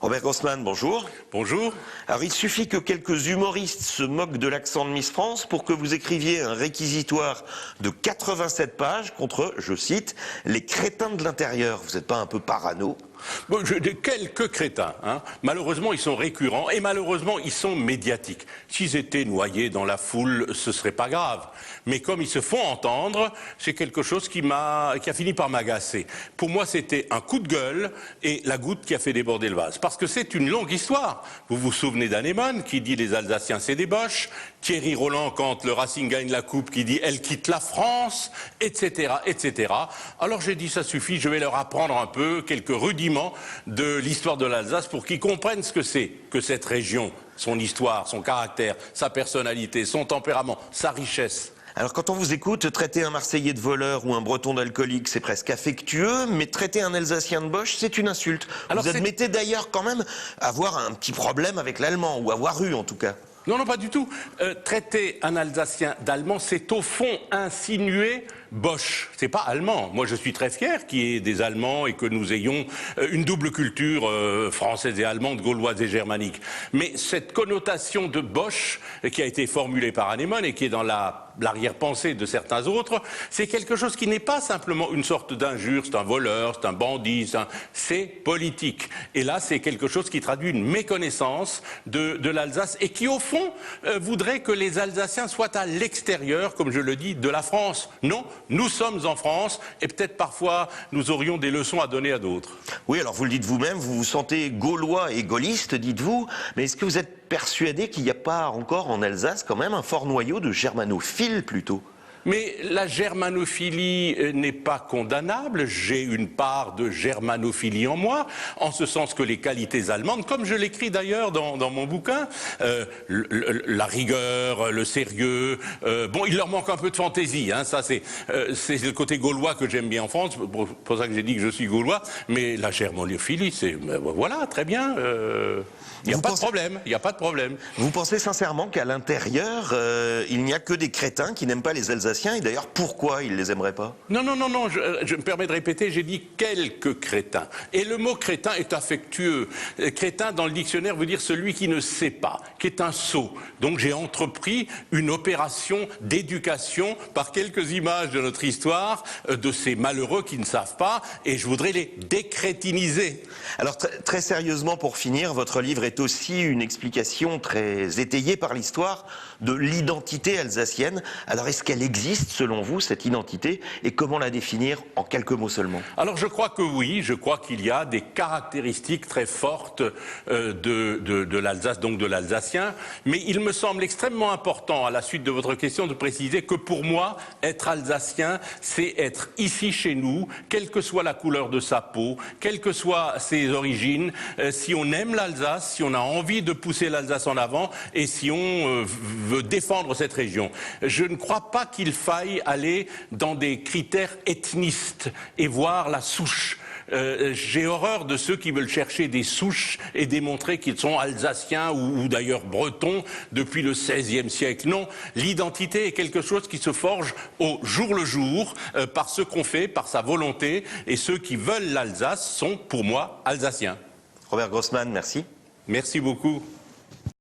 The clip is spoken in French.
Robert Grossman, bonjour. Bonjour. Alors il suffit que quelques humoristes se moquent de l'accent de Miss France pour que vous écriviez un réquisitoire de 87 pages contre, je cite, les crétins de l'intérieur. Vous n'êtes pas un peu parano ? Bon, quelques crétins, hein. Malheureusement, ils sont récurrents et malheureusement, ils sont médiatiques. S'ils étaient noyés dans la foule, ce serait pas grave. Mais comme ils se font entendre, c'est quelque chose qui a fini par m'agacer. Pour moi, c'était un coup de gueule et la goutte qui a fait déborder le vase. Parce que c'est une longue histoire. Vous vous souvenez d'Anémone qui dit les Alsaciens c'est des boches, Thierry Roland quand le Racing gagne la coupe qui dit elle quitte la France, etc., etc. Alors j'ai dit ça suffit, je vais leur apprendre un peu quelques rudiments de l'histoire de l'Alsace pour qu'ils comprennent ce que c'est que cette région, son histoire, son caractère, sa personnalité, son tempérament, sa richesse. Alors quand on vous écoute, traiter un Marseillais de voleur ou un Breton d'alcoolique, c'est presque affectueux, mais traiter un Alsacien de boche, c'est une insulte. Alors vous admettez d'ailleurs quand même avoir un petit problème avec l'allemand, ou avoir eu en tout cas. Non, non, pas du tout. Traiter un Alsacien d'allemand, c'est au fond insinuer Bosch. C'est pas allemand. Moi, je suis très fier qu'il y ait des Allemands et que nous ayons une double culture française et allemande, gauloise et germanique. Mais cette connotation de Bosch, qui a été formulée par Anémone et qui est dans l'arrière-pensée de certains autres, c'est quelque chose qui n'est pas simplement une sorte d'injure, c'est un voleur, c'est un bandit, c'est politique. Et là, c'est quelque chose qui traduit une méconnaissance de l'Alsace et qui, au fond, voudrait que les Alsaciens soient à l'extérieur, comme je le dis, de la France. Non, nous sommes en France et peut-être parfois nous aurions des leçons à donner à d'autres. Oui, alors vous le dites vous-même, vous vous sentez gaulois et gaulliste, dites-vous, mais est-ce que vous êtes persuadé qu'il n'y a pas encore en Alsace quand même un fort noyau de germanophiles plutôt ? Mais la germanophilie n'est pas condamnable. J'ai une part de germanophilie en moi, en ce sens que les qualités allemandes, comme je l'écris d'ailleurs dans mon bouquin, la rigueur, le sérieux, bon, il leur manque un peu de fantaisie, hein, ça c'est le côté gaulois que j'aime bien en France, c'est pour ça que j'ai dit que je suis gaulois, mais la germanophilie, c'est, voilà, très bien, il n'y a pas de problème, il n'y a pas de problème. Vous pensez sincèrement qu'à l'intérieur, il n'y a que des crétins qui n'aiment pas les Alsaciens, et d'ailleurs pourquoi ils ne les aimeraient pas ? Non, non, non, non, je me permets de répéter, j'ai dit quelques crétins. Et le mot crétin est affectueux. Crétin dans le dictionnaire veut dire celui qui ne sait pas, qui est un sot. Donc j'ai entrepris une opération d'éducation par quelques images de notre histoire de ces malheureux qui ne savent pas, et je voudrais les décrétiniser. Alors très sérieusement, pour finir, votre livre est aussi une explication très étayée par l'histoire de l'identité alsacienne. Alors est-ce qu'elle existe selon vous, cette identité, et comment la définir en quelques mots seulement ? Alors je crois que oui, je crois qu'il y a des caractéristiques très fortes de l'Alsace, donc de l'alsacien, mais il me semble extrêmement important, à la suite de votre question, de préciser que pour moi, être alsacien, c'est être ici chez nous, quelle que soit la couleur de sa peau, quelles que soient ses origines, si on aime l'Alsace, si on a envie de pousser l'Alsace en avant et si on veut défendre cette région. Je ne crois pas qu'il faille aller dans des critères ethnistes et voir la souche. J'ai horreur de ceux qui veulent chercher des souches et démontrer qu'ils sont alsaciens ou d'ailleurs bretons depuis le XVIe siècle. Non, l'identité est quelque chose qui se forge au jour le jour par ce qu'on fait, par sa volonté, et ceux qui veulent l'Alsace sont pour moi alsaciens. Robert Grossman, merci. Merci beaucoup.